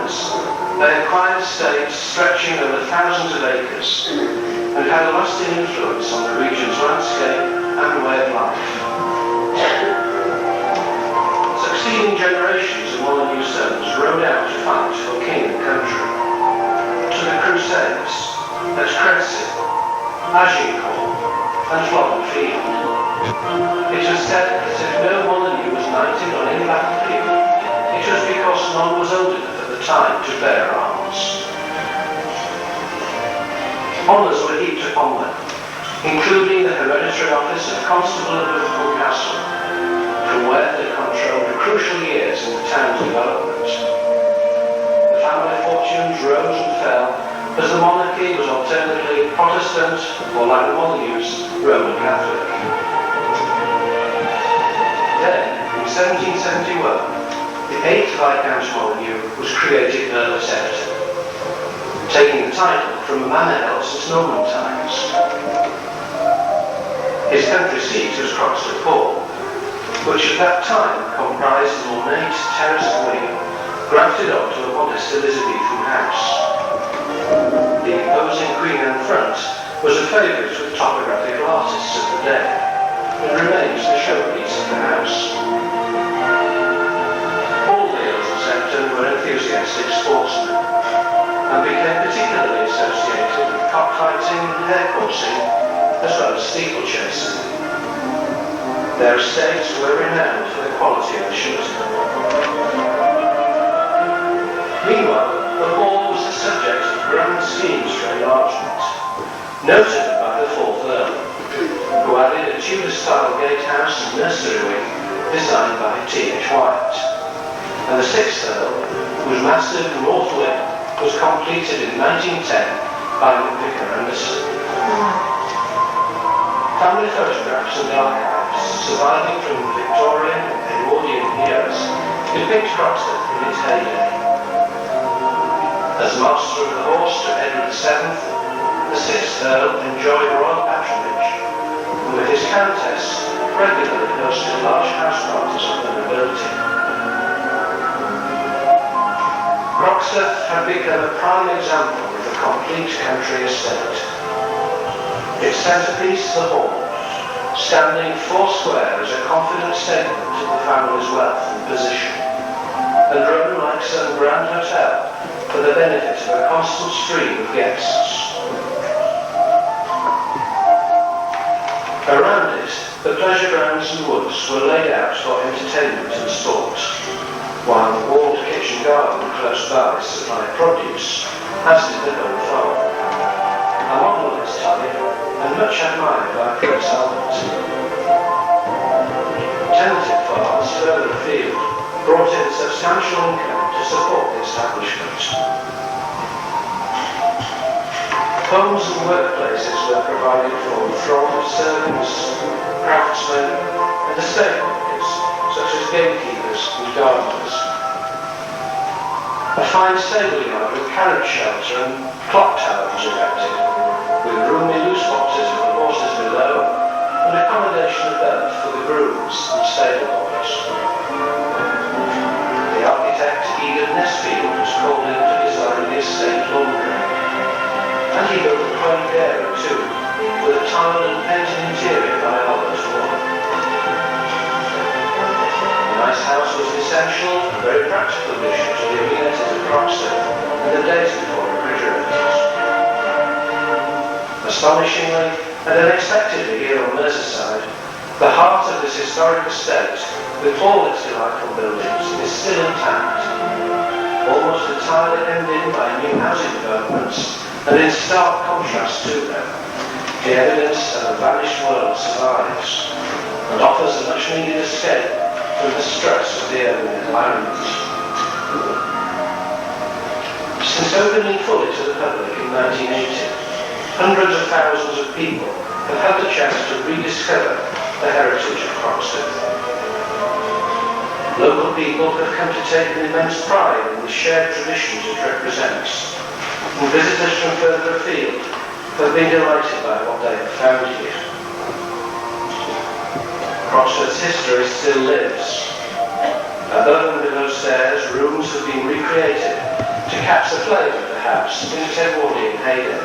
lands, they acquired estates stretching over thousands of acres and had a lasting influence on the region's landscape and way of life. Succeeding generations of Molyneux sons rode out to fight for king and country. To the Crusades, at Crecy, Agincourt, and Flodden Field. It was said that if no Molyneux was knighted on any battlefield, it was because none was old enough at the time to bear arms. Honours were heaped upon them, including the hereditary office of Constable of Liverpool Castle, from where they controlled the crucial years in the town's development. The family fortunes rose and fell as the monarchy was alternately Protestant or, like the Molyneux, Roman Catholic. Then, in 1771, the 8th Viscount Molyneux was created Earl of Sefton, taking the title from a manor held since Norman times. His country seat was Croxteth Hall, which at that time comprised an ornate terraced wing grafted onto a modest Elizabethan house. The imposing Queen Anne front was a favourite with topographical artists of the day and remains the showpiece of the house. All the Earls of Sefton were enthusiastic sportsmen and became particularly associated with cockfighting and hare coursing, as well as steeplechasing. Their estates were renowned for the quality of the shooting. Meanwhile, the hall was the subject of grand schemes for enlargement, noted by the 4th Earl, who added a Tudor-style gatehouse and nursery wing designed by T.H. White, and the 6th Earl, whose massive north wing was completed in 1910 by Vicar Anderson. Family photographs and archives surviving from the Victorian and Edwardian eras depict Croxteth in its heyday. As Master of the Horse to Edward VII, the 6th Earl enjoyed royal patronage, and with his Countess regularly hosted large house parties of the nobility. Croxteth had become a prime example of a complete country estate. Its centrepiece, the hall, standing foursquare as a confident statement of the family's wealth and position, and run like some grand hotel for the benefit of a constant stream of guests. Around it, the pleasure grounds and woods were laid out for entertainment and sport, while the walled kitchen garden close by supplied produce, as did the home farm. A model of its type, and much admired by Prince Albert. Tenanted farms further afield brought in substantial income to support the establishment. Homes and workplaces were provided for a throng of servants, craftsmen, and estate workers, such as gamekeepers and gardeners. A fine stable yard with carriage shelter and clock tower was erected, with roomy loose boxes for the horses below, and accommodation above for the grooms and stable boys. The architect Edith Nesfield was called in to design the estate laundry, and he built a quaint dairy too, with a tiled and painted interior by Albert Warren. A nice house was an essential and very practical addition to the amenities of Croxteth in the days before refrigerators. Astonishingly and unexpectedly here on Merseyside, the heart of this historic estate, with all its delightful buildings, is still intact, almost entirely hemmed in by new housing developments, and in stark contrast to them, the evidence of a vanished world survives, and offers a much-needed escape from the stress of the urban environment. Since opening fully to the public in 1980, hundreds of thousands of people have had the chance to rediscover the heritage of Croxteth. Local people have come to take an immense pride in the shared traditions it represents, and visitors from further afield have been delighted by what they have found here. Croxteth's history still lives. Above and below stairs, rooms have been recreated to catch the flame of the house in its Edwardian heyday.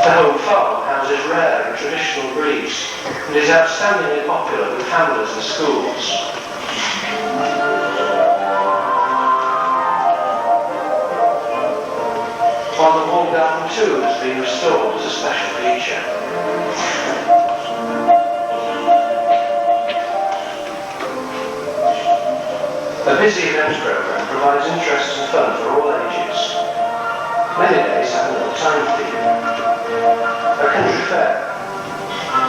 The home farm houses rare and traditional breeds and is outstandingly popular with families and schools. While the wall garden too has been restored as a special feature. A busy events programme provides interest and fun for all ages. Many days have another time theme. A country fair,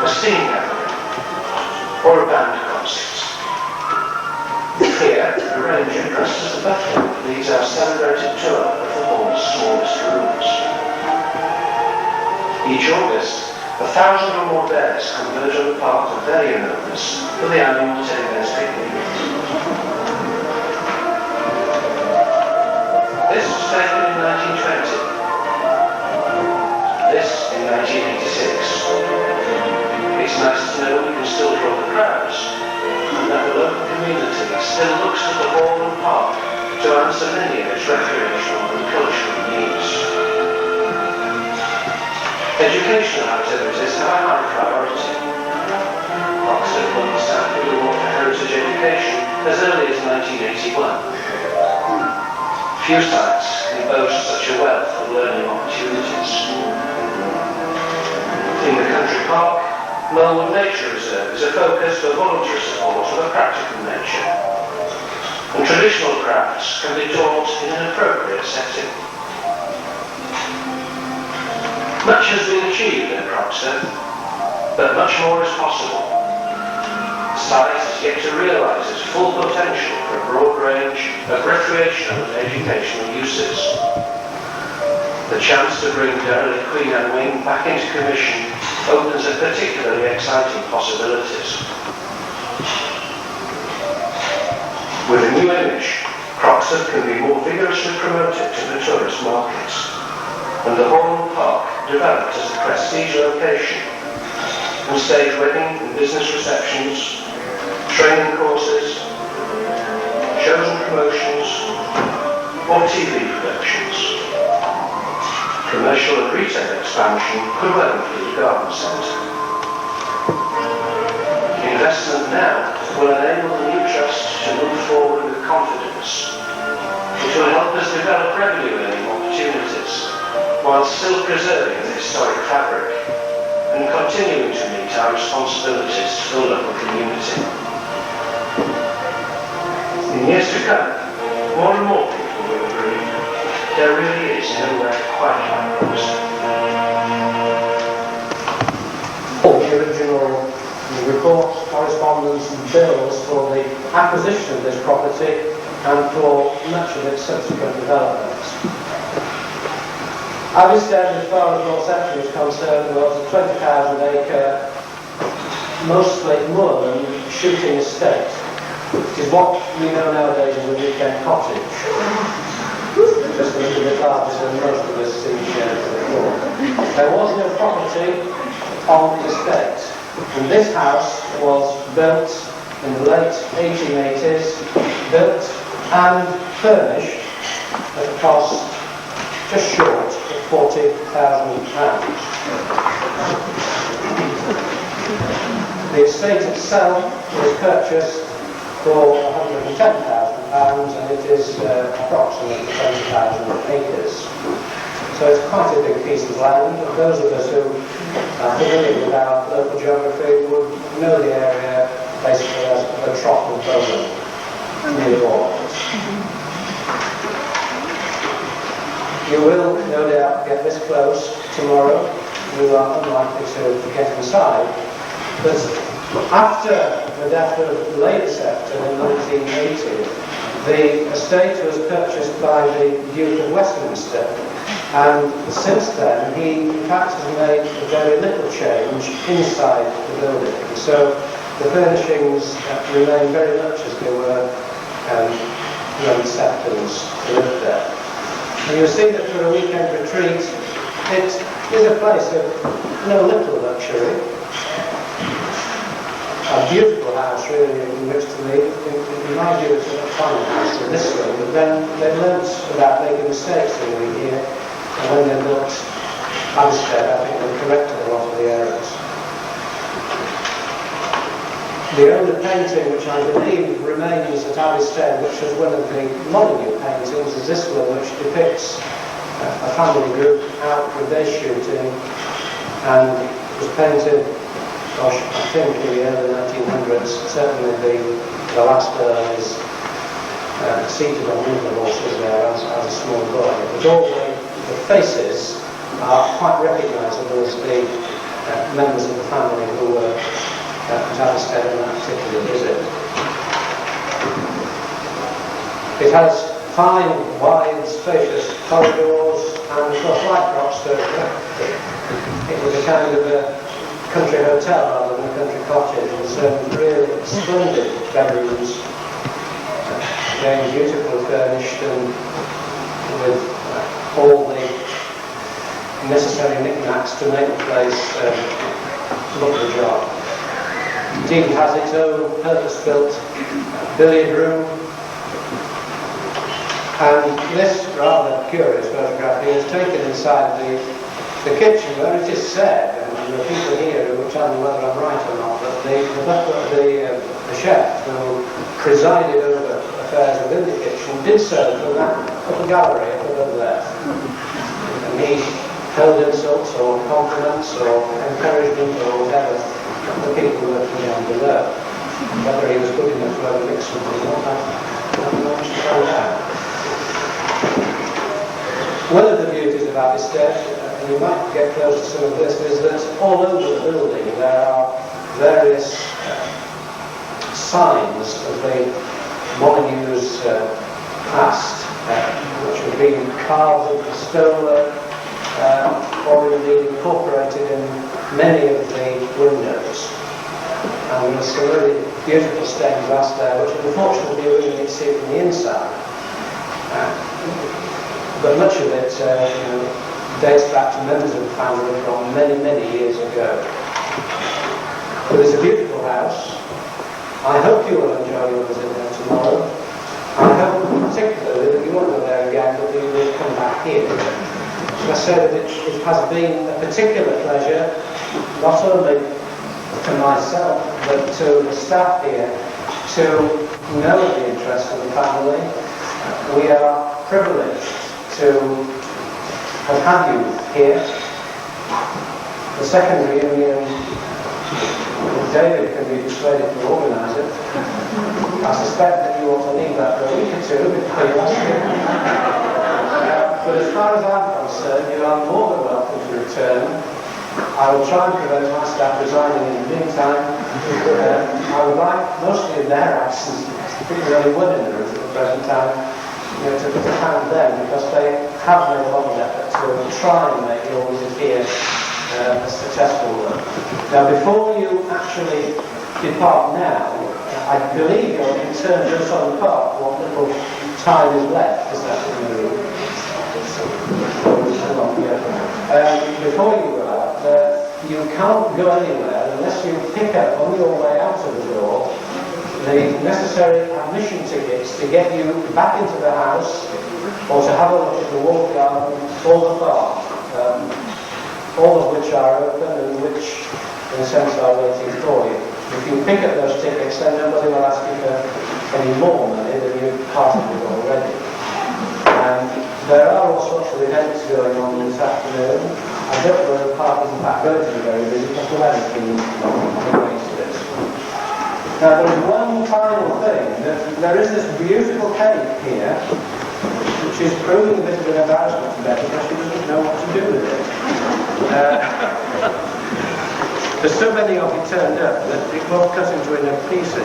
a steam gathering, or a band concert. Here, a ranger dressed as a butler leads our celebrated tour of the hall's smallest rooms. Each August, 1,000 or more bears converge on the part of their young owners for the annual Tennis picnic. This was taken in 1920. This in 1986. It's nice to know we can still draw the crowds, and that the local community still looks to the hall and park to answer many of its recreational and cultural needs. Educational activities have a high priority. Oxford won the Stanford Award for Heritage Education as early as 1981. Few sites can boast such a wealth of learning opportunities. In the country park, Melwood Nature Reserve is a focus for voluntary support of a practical nature, and traditional crafts can be taught in an appropriate setting. Much has been achieved in Croxton, but much more is possible. The site has yet to realise its full potential for a broad range of recreational and educational uses. The chance to bring derelict Queen Anne Wing back into commission opens up particularly exciting possibilities. With a new image, Croxton can be more vigorously promoted to the tourist markets, and the Hall and Park developed as a prestige location and stage wedding and business receptions, training courses, shows and promotions, or TV productions. Commercial and retail expansion could well include a garden centre. Investment now will enable the new trust to move forward with confidence. It will help us develop revenue earning opportunities while still preserving the historic fabric and continuing to meet our responsibilities to the local community. In years to come, more and more people will agree there really is nowhere quite like Croxton. All the original reports, correspondence and bills for the acquisition of this property and for much of its subsequent developments. As it stands, as far as Northampton is concerned, was a 20,000 acre, mostly moorland shooting estate. It is what we know nowadays as a weekend cottage. Just a little bit larger than most of us see before. There was no property on the estate, and this house was built in the late 1880s, built and furnished at a cost just short of £40,000. The estate itself was purchased for £110,000 and it is approximately 20,000 acres. So it's quite a big piece of land, and those of us who are familiar with our local geography would know the area basically as the Trough of Bowland, near Orleans. You will no doubt get this close tomorrow. You are unlikely to get inside. But after the death of Lady Sefton in 1980, the estate was purchased by the Duke of Westminster, and since then he in fact has made very little change inside the building. So the furnishings remain very much as they were when Seftons lived there. And you'll see that for a weekend retreat, it is a place of no little luxury. a beautiful house really in which to live. In my view, it's a fine house in this way, but then they learnt about making mistakes in here, and when they built Hampstead, I think they corrected a lot of the errors. The only painting which I believe remains at Hampstead, which was one of the Molyneux paintings, is this one, which depicts a family group out with their shooting, and was painted, gosh, I think in the early 1900s. Certainly the last girl is seated on one of the horses there as a small boy. But all the faces are quite recognisable as the members of the family who were at Hampstead on that particular visit. It has fine, wide, spacious corridors, and of course, like Roxton, it was a kind of a country hotel rather than a country cottage, and some really splendid bedrooms, again beautifully furnished and with all the necessary knickknacks to make the place look the job. It has its own purpose-built billiard room, and this rather curious photograph here is taken inside the kitchen, where it is said, and the people here who will tell me whether I'm right or not, that the chef who presided over affairs within the kitchen did so from that little gallery up above there. And he held insults or compliments or encouragement or whatever the people working down below. Whether he was good enough to ever mix something or not, I haven't managed to find out. One of the beauties about this estate, and you might get close to some of this, is that all over the building there are various signs of the Molyneux's past, which have been carved into stone or indeed incorporated in many of the windows. And there's some really beautiful stained glass there, which unfortunately you only see it from the inside. But much of it dates back to members of the family from many, many years ago. But it's a beautiful house. I hope you will enjoy your visit there tomorrow. I hope particularly that you won't go there again, but you will come back here. I say that it has been a particular pleasure, not only to myself, but to the staff here, to know the interest of the family. We are privileged to have had you here. The second reunion, David can be persuaded to organise it. I suspect that you ought to leave that for a week or two before you ask him. But as far as I'm concerned, you are more than welcome to return. I will try and prevent my staff resigning in the meantime. I would like, mostly in their absence, particularly one in the room at the present time, to thank them, because they have made a lot of effort to try and make your visit here a successful one. Now, before you actually depart now, I believe you're in turn just on the park. What little time is left? Is that in the room? Before you go out, you can't go anywhere unless you pick up on your way out of the door the necessary admission tickets to get you back into the house or to have a look at the walled garden or the farm, all of which are open and which, in a sense, are waiting for you. If you pick up those tickets, then nobody will ask you for any more money than you've parted with already. There are all sorts of events going on this afternoon. I don't know whether the park is in fact going to be very busy because the weather's been wasted it. Now there is one final thing. There is this beautiful cake here, which is proving a bit of an embarrassment to Betty because she doesn't know what to do with it. There's so many of it turned up that it won't cut into enough pieces.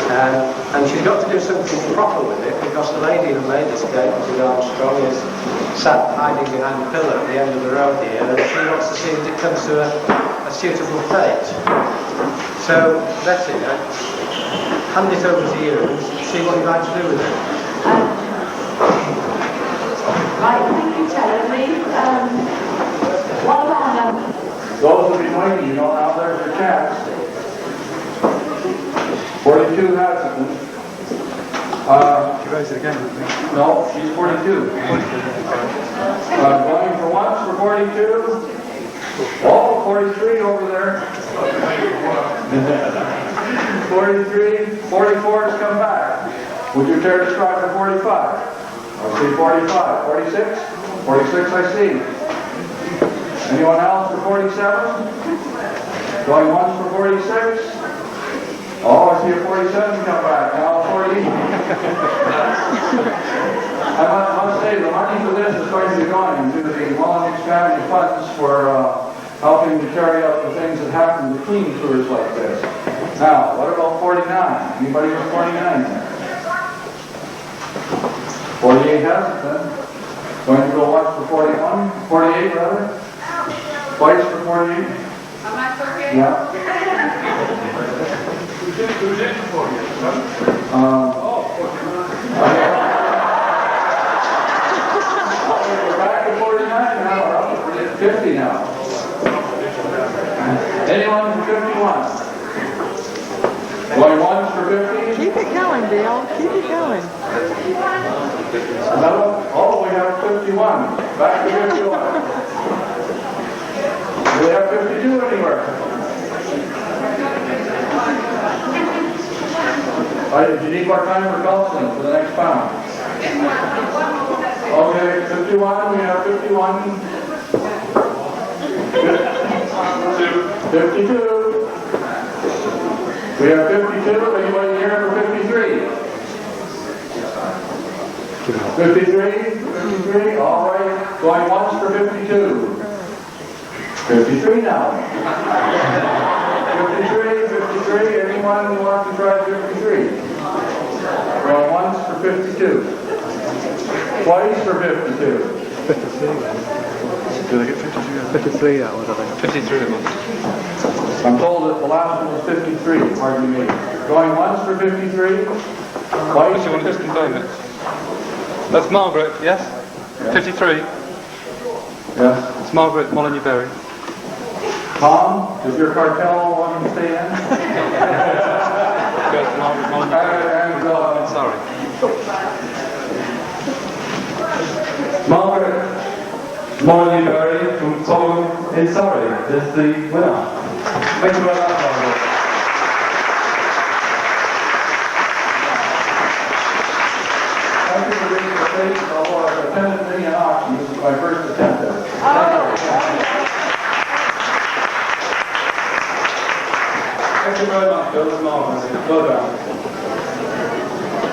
And she's got to do something proper with it because the lady who made this cake, Mrs. Armstrong, is sat hiding behind a pillar at the end of the road here, and she wants to see if it comes to a suitable fate. So, Betty, hand it over to you and see what you'd like to do with it. Right, thank you, Terry. One of our Those in between, you know, now there's your chance. 42 hasn't. She raised it again, didn't she? No, she's 42. Going for once for 42. Oh, 43 over there. 43, 44 has come back. Would you care to strive for 45? I see 45. 46? 46 I see. Anyone else for 47? Going once for 46? Oh, I see a 47 come back. Now 40. I must say, the money for this is going to be going to the Mullen Family Funds for helping to carry out the things that happen to cleaning tours like this. Now, what about 49? Anybody with 49 there? 48 hasn't then. Going to go once for 41? 48 rather? Twice for 48? Am I forgetting? Yeah. Who's in for you? We're back to 49 now, or up to 50 now. Anyone for 51? Going once for 50? Keep it going, Bill. Keep it going. Another? Oh, we have 51. Back to 51. Do we have 52 anywhere? Do you need more time for counseling for the next pound? Okay, 51, we have 51. 52. We have 52. Anybody here for 53? 53? 53? All right. Going once for 52. 53 now. 53, 53. Anyone who wants to try 53? Going once for 52. Twice for 52. 53. Do they get 52? 53 that was, I think. 53 it was. I'm told that the last one was 53, pardon me. Going once for 53. Twice You for want to just 53. confirm it? That's Margaret, yes? Yes. 53. Yes. It's Margaret Molyneux-Berry. Tom, does your cartel want to stay in? Goes to Margaret Molyneux-Berry. Sorry. Margaret Molyneux-Berry from Tottenham in Surrey is the winner. Thank you very much, Margaret. Thank you for being the state, although I've attended many an auction, this is my first attempt at it. Thank you very much, Bill. That's marvellous. Well done.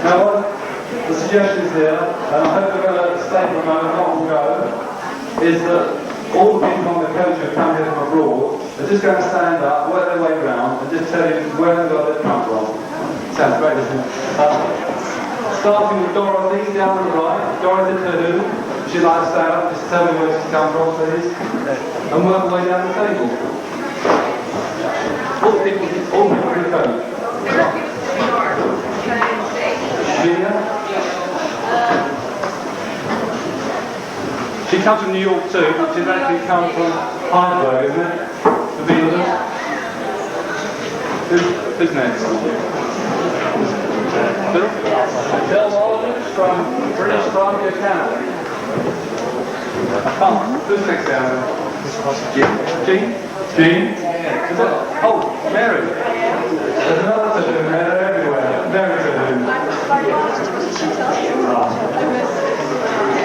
Now, the suggestions here, and I hope they're going to stay for a moment, not all go, is that all the people on the coach who come here from abroad are just going to stand up, work their way round, and just tell you where the God they've come from. Sounds great, doesn't it? Starting with Dorothy down on the right. Dorothy Canoe. She'd like to stand up, just tell me where she's come from, please. And work her way down the table. All the people in the coach. Gina? She comes from New York too, but she's actually come from Heidelberg, isn't it? To be with us. Who's next? Bill? Bill Aldridge from British Columbia, Canada. Who's next down there? Jean? Jean? Is it? Oh, Mary. There's another saloon there, they're everywhere. Mary saloon.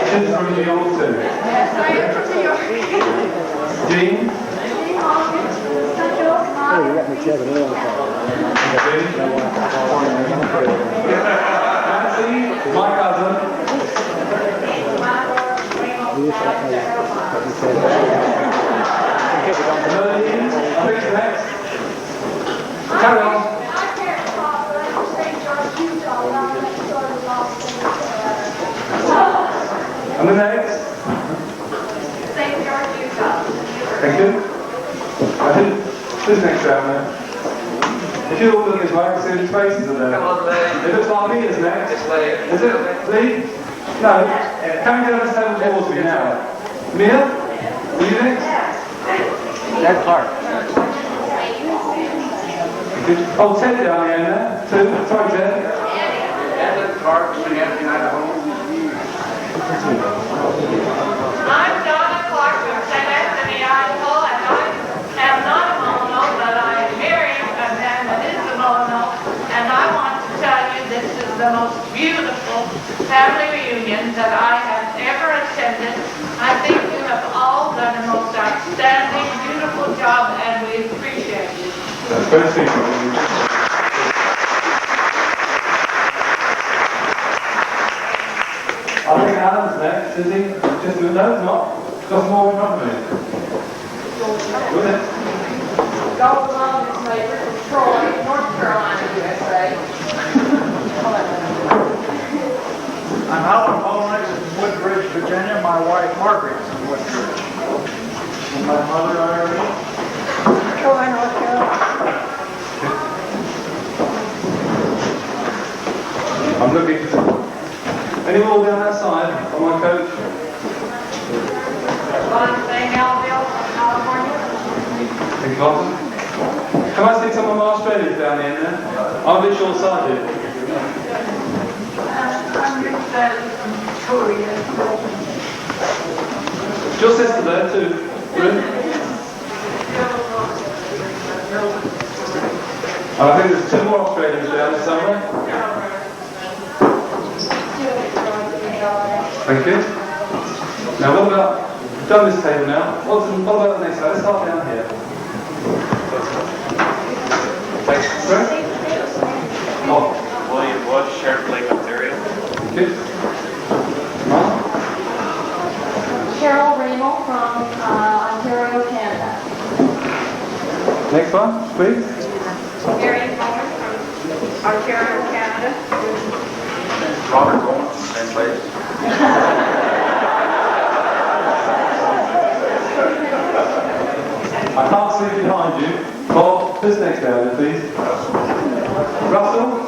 She's from New York too. Jean? Oh, you got me together all the time. Nancy, my cousin. Merlin, I think next. Carry on. And the next. Thank you. Who's next round then? If you all look as well, you can see whose faces are there. Come on, Lee. It looks like me is next. It's Lee. Is it? Lee? No. Can we go to 7 towards me now? Mia? Are you next? Ted Clark. Oh, Ted down the end there. Two. Sorry, Ted. Ted Clark, Anthony, Idaho. I'm Donna Clark from St. Anthony, Idaho, and I am not a Mono, but I am married a man that is a Mono, and I want to tell you this is the most beautiful family reunion that I have ever attended. I think you have all done a most outstanding, beautiful job, and we appreciate you. That's very sweet of you. I think Alan's next, is he? Just no, not. Just more in front of me. Go ahead. Go along this way from Troy, North Carolina, USA. I'm Alan Polnick from Woodbridge, Virginia. My wife Margaret is from Woodbridge. And my mother Irene. Troy, North Carolina. I'm looking. Any more down that side on my coach? One thing, Alville from California. Thank you, Martin. Can I see some of my Australians down the end there? I'm a bit short-sighted. I'm Rick Sally from Victoria. Is your sister there too? Ruth? And I think there's two more Australians down there somewhere. Thank you. Now what about, we've done this table now, what about the next side? Let's start down here. Sorry? Oh. William Bush, Sheriff Lake, Ontario. Thank you. Mark? Carol Ramel from Ontario, Canada. Next one, please. Marion Coleman from Ontario, Canada. Robert Bowman, same place. I can't see behind you. Bob, who's next down there, please? Russell?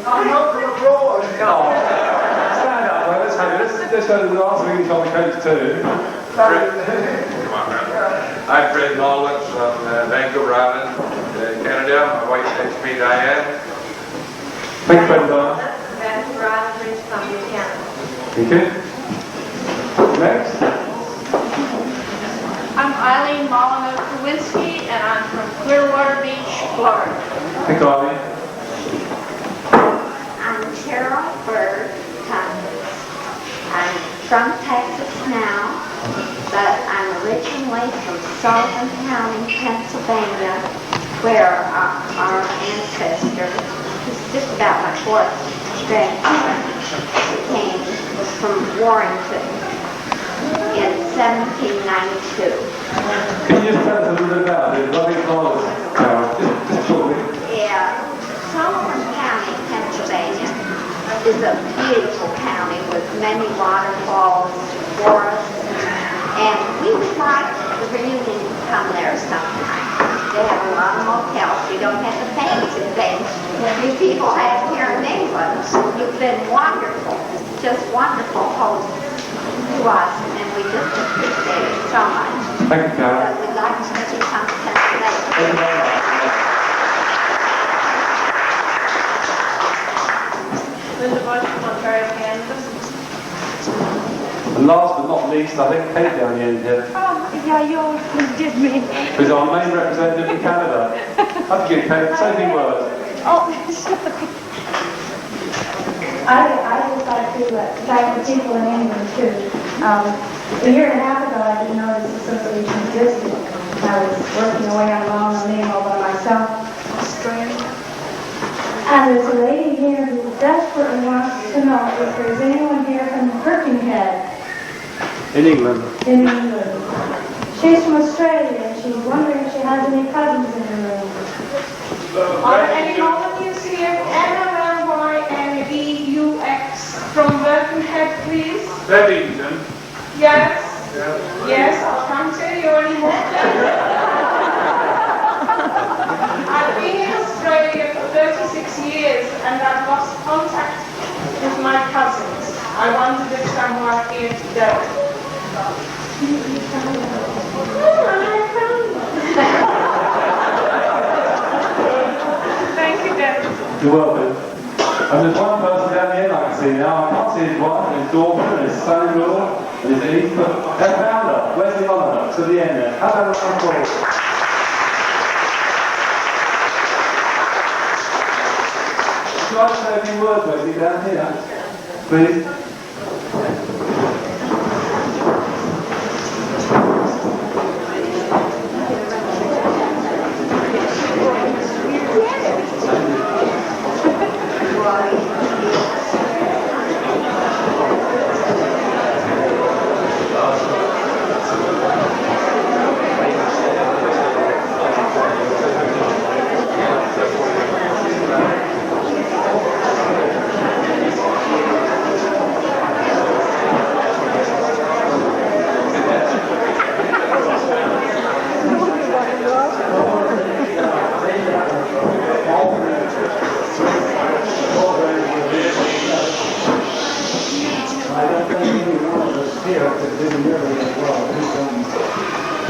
I'm not going to roll. Oh, stand up, right? Let's go to the last English on the coach too. Come on, man. I'm Fred Lawless from Vancouver Island, Canada. My wife's next to me, Diane. Thank you, Brenda. Vancouver Island, British Columbia, Canada. Thank you. Next. I'm Eileen Molyneux-Kowinski, and I'm from Clearwater Beach, Florida. Thank you, Arlene. I'm Carol Bird Cummings. I'm from Texas now, but I'm originally from Sullivan County, Pennsylvania, where our ancestor, who's just about my fourth grandfather, was from Warrington in 1792. Can you just tell us a little bit about it? What it was, Carol? Just shortly. Yeah, Sullivan County, Pennsylvania is a beautiful county with many waterfalls, forests, and we would like the reunion to come there sometime. They have a lot of motels. You don't have the fancy things you people have here in England. You've been wonderful, just wonderful hosts to us, and we just appreciate it so much. Thank you, Carol. But we'd like to see you come to Pennsylvania. Thank you very much. Linda Bush from Ontario, Canada. And last but not least, I think Kate down the end here, Oh, yeah, you always did me. who's our main representative in Canada. Thank you, Kate. Say a few words. Oh, I just like to thank the people in England too. A year and a half ago, I didn't know this association existed. I was working away on my own name all by myself. And there's a lady here who desperately wants to know if there's anyone here from Birkenhead In England. in England. She's from Australia and she's wondering if she has any cousins in her room. Are any volunteers here? NMLYNEUX from Birkenhead, please. Beddington. Yes. Yes, I'll come to you anymore. I've been in Australia for 36 years and I've lost contact with my cousins. I wondered if some were here today. Oh, I found them. You're welcome. And there's one person down the end I can see now. I can't see his wife and his daughter and his son-in-law and his niece, but they found her. Where's the honour? To the end there. How about a round of applause? Would you like to say a few words, Wesley, down here? Please.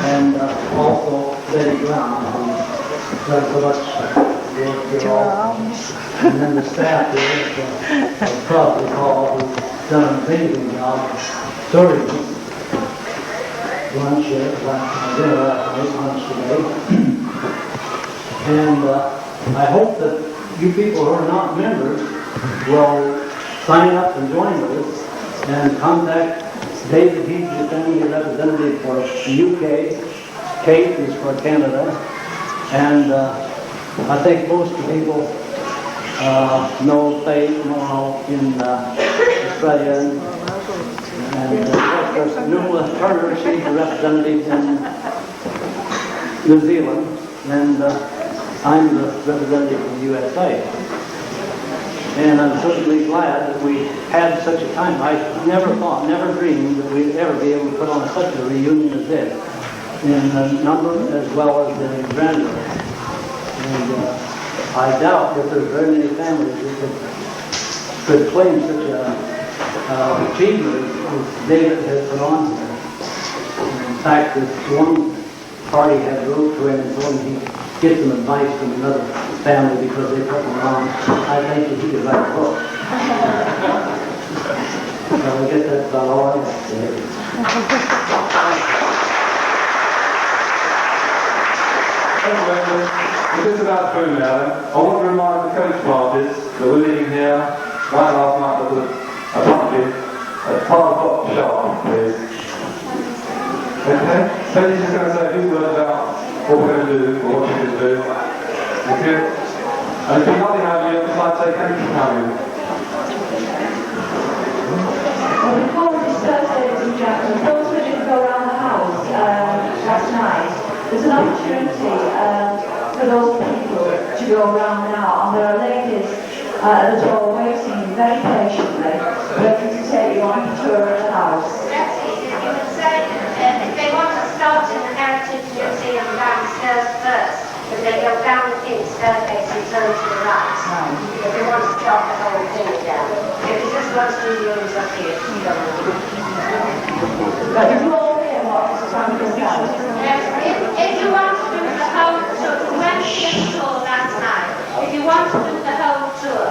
And also Betty Brown, who's done so much work here also. And then the staff here of Property Hall, who's done an amazing job serving lunch here, dinner after lunch today. And I hope that you people who are not members will sign up and join with us and contact David, he's the family representative for the UK. Kate is for Canada. And I think most people know Faith in Australia. And there's Nuala Turner, she's the representative in New Zealand. And I'm the representative from the USA. And I'm certainly glad that we had such a time. I never thought, never dreamed that we'd ever be able to put on such a reunion as this, in number as well as in grandeur. And I doubt that there's very many families that could claim such a achievement as David has put on here. In fact, this one party had wrote to him and told him he'd get some advice from another family because they put him wrong. I think that he could write a book. So I guess that's about all I have to say. Anyway, we're just about through now. I want to remind the coach parties that we're leaving here right last night with a party at 5 o'clock sharp, please. Okay? So you're just going to say a few words about what we're going to do, or what you're going to do. Okay? And if you're not in our view, I'd say thank you for coming. Well, before we discuss, ladies and gentlemen, those who didn't go around the house last night, there's an opportunity for those people to go around now, and there are ladies at the door waiting very patiently, ready to take you on a tour of the house. That's easy. You would say if they want to start in the Heritage Museum downstairs first, and they go down the king's staircase and turn to the right. If they want to start the whole thing again. If you just want to do the rooms up here, you don't know. But you all hear what Mrs. Franklin said. Yes, if you want to do the whole tour, we went to the tour last night. If you want to do the whole tour,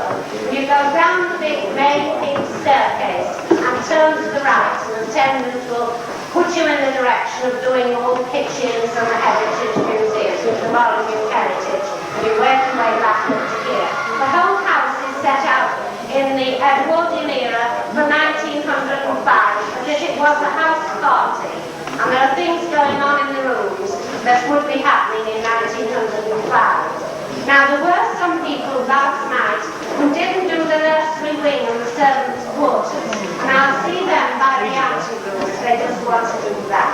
you go down the big main king's staircase and turn to the right, and the attendant will put you in the direction of doing all the kitchens and the heritage museums with the Molyneux heritage. And you work your way back up to here. The whole house is set out in the Edwardian era from 1905, as if it was a house party. And there are things going on in the rooms that would be happening in 1905. Now, there were some people last night who didn't do the nursery wing and the servants' quarters. And I'll see them by the anterooms. They just want to do that.